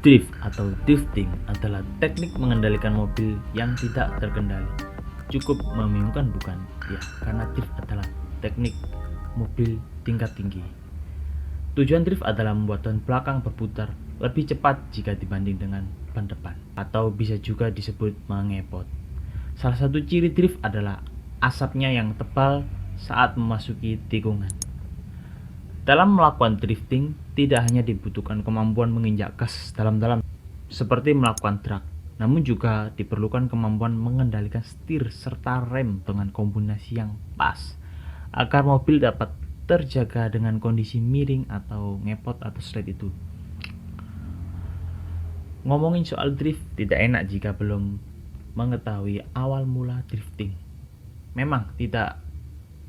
Drift atau drifting adalah teknik mengendalikan mobil yang tidak terkendali. Cukup membingungkan bukan? Ya, karena drift adalah teknik mobil tingkat tinggi. Tujuan drift adalah membuat ban belakang berputar lebih cepat jika dibanding dengan ban depan, atau bisa juga disebut mengepot. Salah satu ciri drift adalah asapnya yang tebal saat memasuki tikungan. Dalam melakukan drifting, tidak hanya dibutuhkan kemampuan menginjak gas dalam-dalam seperti melakukan drag, namun juga diperlukan kemampuan mengendalikan setir serta rem dengan kombinasi yang pas agar mobil dapat terjaga dengan kondisi miring atau ngepot atau slide itu. Ngomongin soal drift tidak enak jika belum mengetahui awal mula drifting. Memang tidak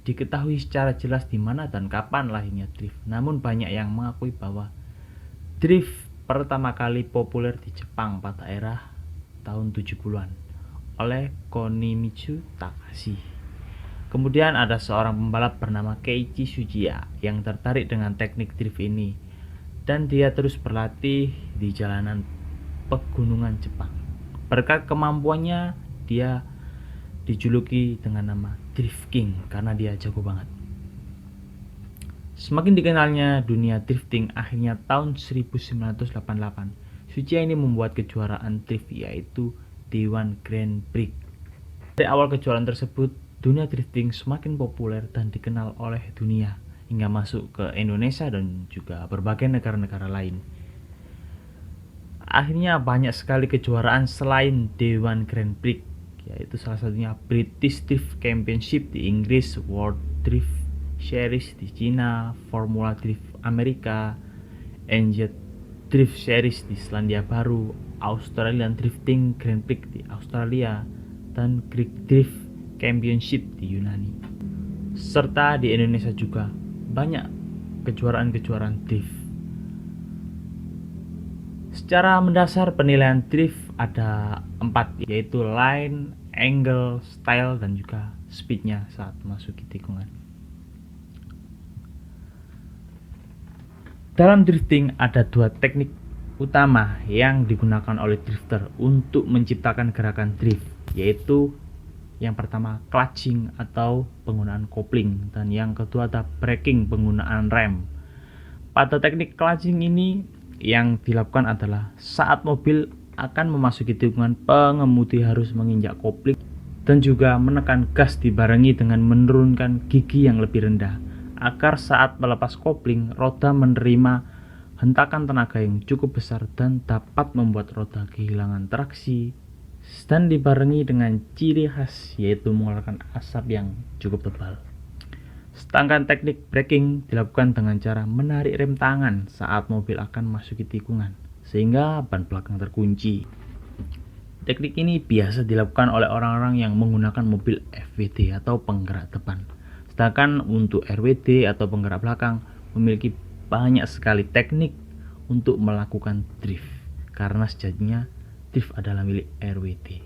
diketahui secara jelas di mana dan kapan lahirnya drift. Namun banyak yang mengakui bahwa drift pertama kali populer di Jepang pada era tahun 70-an oleh Konimitsu Takashi. Kemudian ada seorang pembalap bernama Keiichi Tsuchiya yang tertarik dengan teknik drift ini dan dia terus berlatih di jalanan pegunungan Jepang. Berkat kemampuannya, dia dijuluki dengan nama Drift King karena dia jago banget. Semakin dikenalnya dunia drifting, akhirnya tahun 1988 Tsuchiya ini membuat kejuaraan drift yaitu D1 Grand Prix. Dari awal kejuaraan tersebut, dunia drifting semakin populer dan dikenal oleh dunia hingga masuk ke Indonesia dan juga berbagai negara-negara lain. Akhirnya banyak sekali kejuaraan selain D1 Grand Prix, yaitu salah satunya British Drift Championship di Inggris, World Drift Series di Cina, Formula Drift Amerika, NZ Drift Series di Selandia Baru, Australian Drifting Grand Prix di Australia, dan Greek Drift Championship di Yunani. Serta di Indonesia juga banyak kejuaraan-kejuaraan drift. Secara mendasar penilaian drift ada 4, yaitu line, angle, style, dan juga speednya saat memasuki tikungan. Dalam drifting ada 2 teknik utama yang digunakan oleh drifter untuk menciptakan gerakan drift, yaitu yang pertama clutching atau penggunaan kopling, dan yang kedua ada braking, penggunaan rem. Pada teknik clutching ini yang dilakukan adalah saat mobil akan memasuki tikungan, pengemudi harus menginjak kopling dan juga menekan gas dibarengi dengan menurunkan gigi yang lebih rendah agar saat melepas kopling roda menerima hentakan tenaga yang cukup besar dan dapat membuat roda kehilangan traksi, dan dibarengi dengan ciri khas yaitu mengeluarkan asap yang cukup tebal. Sedangkan teknik braking dilakukan dengan cara menarik rem tangan saat mobil akan memasuki tikungan sehingga ban belakang terkunci. Teknik ini biasa dilakukan oleh orang-orang yang menggunakan mobil FWD atau penggerak depan. Sedangkan untuk RWD atau penggerak belakang memiliki banyak sekali teknik untuk melakukan drift karena sejatinya drift adalah milik RWD.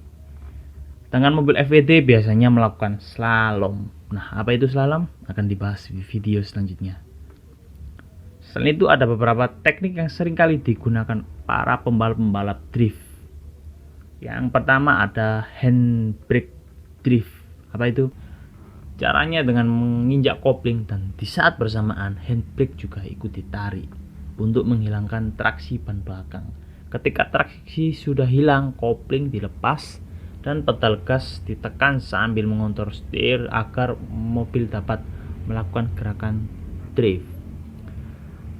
Sedangkan mobil FWD biasanya melakukan slalom. Nah, apa itu slalom? Akan dibahas di video selanjutnya. Selain itu ada beberapa teknik yang seringkali digunakan para pembalap-pembalap drift. Yang pertama ada handbrake drift. Apa itu? Caranya dengan menginjak kopling dan di saat bersamaan handbrake juga ikut ditarik untuk menghilangkan traksi ban belakang. Ketika traksi sudah hilang, kopling dilepas dan pedal gas ditekan sambil mengontrol setir agar mobil dapat melakukan gerakan drift.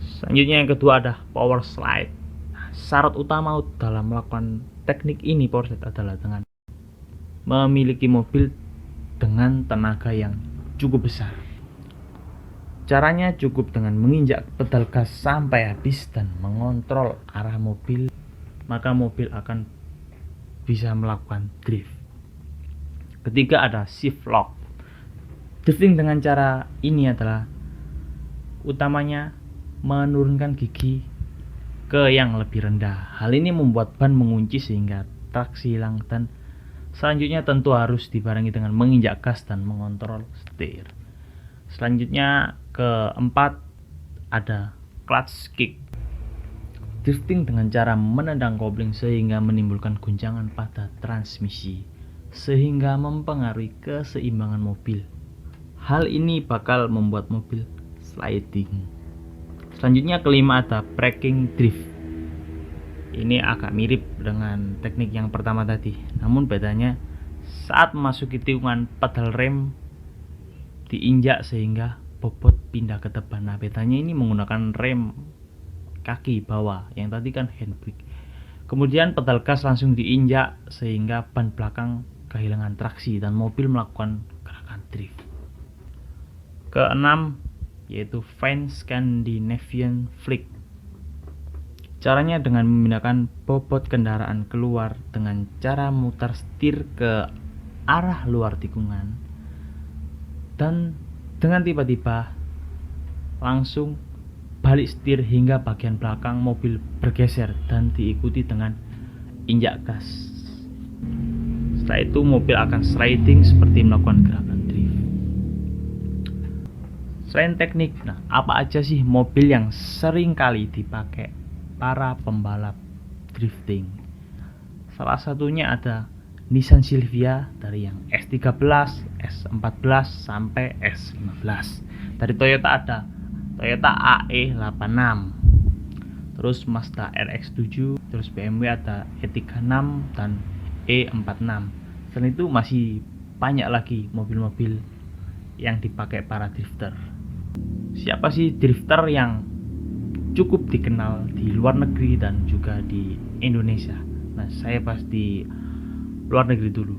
Selanjutnya yang kedua ada power slide. Syarat utama dalam melakukan teknik ini power slide adalah dengan memiliki mobil dengan tenaga yang cukup besar. Caranya cukup dengan menginjak pedal gas sampai habis dan mengontrol arah mobil, maka mobil akan bisa melakukan drift. Ketiga ada shift lock. Drifting dengan cara ini adalah utamanya menurunkan gigi ke yang lebih rendah. Hal ini membuat ban mengunci sehingga traksi hilang, dan selanjutnya tentu harus dibarengi dengan menginjak gas dan mengontrol setir. Selanjutnya keempat ada clutch kick. drifting dengan cara menendang kopling sehingga menimbulkan guncangan pada transmisi, sehingga mempengaruhi keseimbangan mobil. Hal ini bakal membuat mobil sliding. Selanjutnya kelima ada braking drift. Ini agak mirip dengan teknik yang pertama tadi, namun bedanya saat memasuki tikungan pedal rem diinjak sehingga bobot pindah ke depan. Nah, bedanya ini menggunakan rem kaki bawah, yang tadi kan handbrake. Kemudian pedal gas langsung diinjak sehingga ban belakang kehilangan traksi dan mobil melakukan gerakan drift. Keenam yaitu Fine Scandinavian Flick. Caranya dengan memindahkan bobot kendaraan keluar dengan cara mutar setir ke arah luar tikungan dan dengan tiba-tiba langsung balik setir hingga bagian belakang mobil bergeser dan diikuti dengan injak gas. Setelah itu mobil akan sliding seperti melakukan gerakan drift. Selain teknik, nah apa aja sih mobil yang sering kali dipakai para pembalap drifting? Salah satunya ada Nissan Silvia dari yang S13, S14 sampai S15. Dari Toyota ada Toyota AE86, terus Mazda RX-7, terus BMW ada E36 dan E46. Selain itu masih banyak lagi mobil-mobil yang dipakai para drifter. Siapa sih drifter yang cukup dikenal di luar negeri dan juga di Indonesia? Nah, saya bahas di luar negeri dulu.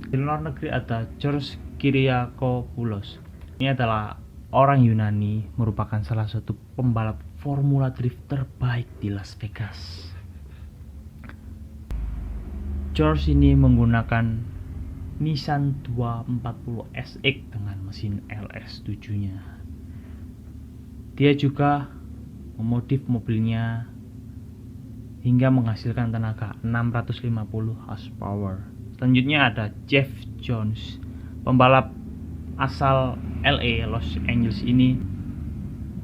Di luar negeri ada George Kyriakopoulos. Ini adalah orang Yunani, merupakan salah satu pembalap Formula Drift terbaik di Las Vegas. George ini menggunakan Nissan 240 SX dengan mesin LS7-nya. Dia juga memodif mobilnya hingga menghasilkan tenaga 650 horsepower. Selanjutnya ada Jeff Jones, pembalap asal LA Los Angeles. Ini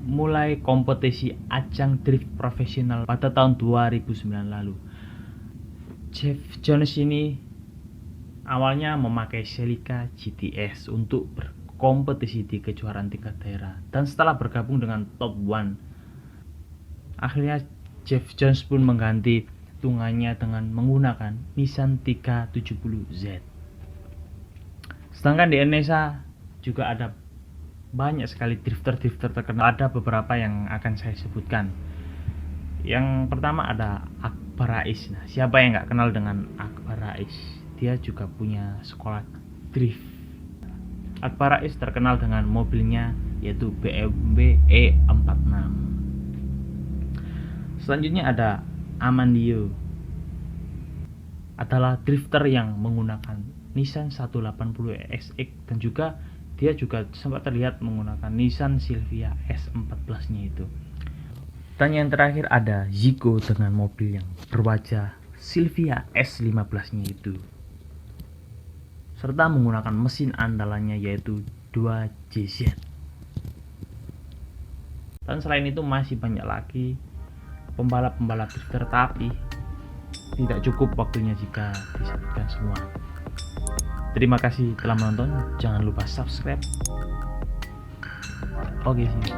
mulai kompetisi ajang drift profesional pada tahun 2009 lalu. Jeff Jones ini awalnya memakai Celica GTS untuk berkompetisi di kejuaraan tingkat daerah, dan setelah bergabung dengan Top One, akhirnya Jeff Jones pun mengganti tungannya dengan menggunakan Nissan 370Z. Sedangkan di Indonesia juga ada banyak sekali drifter-drifter terkenal. Ada beberapa yang akan saya sebutkan. Yang pertama ada Akbar Rais. Nah, siapa yang nggak kenal dengan Akbar Rais? Dia juga punya sekolah drift. Akbar Rais terkenal dengan mobilnya yaitu BMW E46. Selanjutnya ada Amandio, adalah drifter yang menggunakan Nissan 180 SX dan juga dia juga sempat terlihat menggunakan Nissan Silvia S14 nya itu. Dan yang terakhir ada Zico dengan mobil yang berwajah Silvia S15 nya itu, serta menggunakan mesin andalannya yaitu 2JZ. Dan selain itu masih banyak lagi pembalap-pembalap drifter, tapi tidak cukup waktunya jika disebutkan semua. Terima kasih telah menonton, jangan lupa subscribe. Oke sih.